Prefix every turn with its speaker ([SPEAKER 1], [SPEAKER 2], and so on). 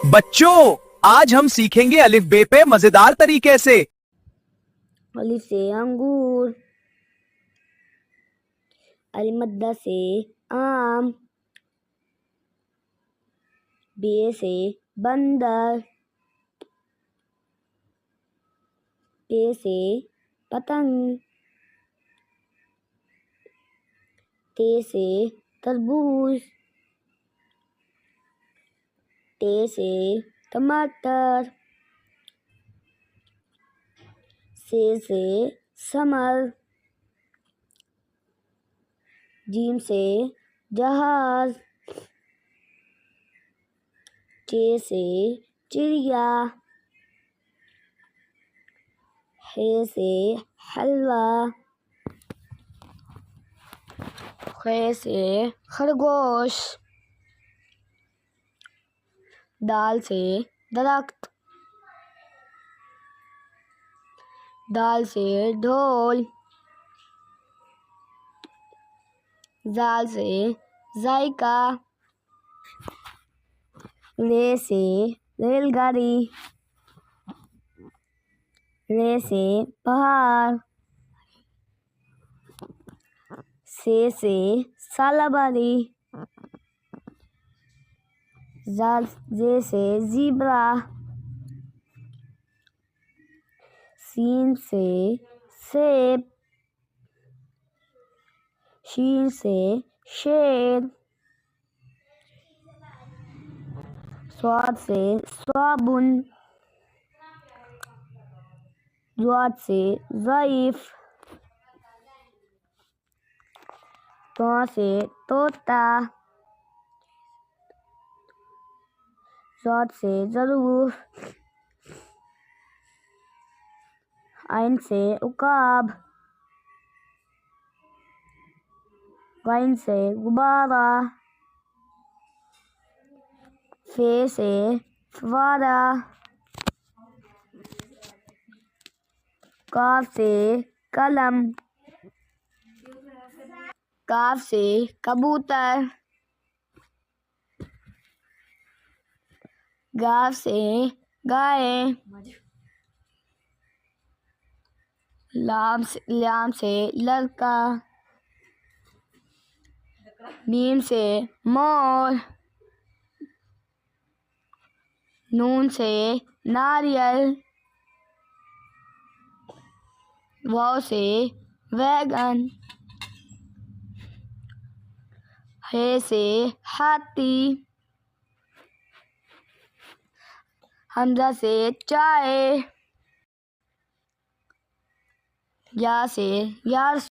[SPEAKER 1] बच्चों, आज हम सीखेंगे अलिफ बे पे मजेदार तरीके से।
[SPEAKER 2] अलिफ से अंगूर, अलमद्दा से आम, बे से बंदर, पे से पतंग, ते से तरबूज, टे से टमाटर, से समर, जीम से जहाज, चे से चिड़िया, हे से हलवा, खे से खरगोश, दाल से दरख्त, दाल से ढोल, जाल से जायका, रे से रेलगाड़ी, रे से पहाड़, से सालाबारी, जे से जीब्रा, सीन से सेब, शीन से शेर, स्वाद से साबुन, ज़ाद से ज़ईफ, तो से तोता, ज़ाद से ज़रूर, आइन से उकाब, गाइन से गुब्बारा, फे से फवारा, काफ से कलम, काफ से कबूतर, गाफ से गाय, लाम से लड़का, मीम से मोर, नून से नारियल, वाव से वैगन, हे से हाथी, हमजा से चाय, या से यार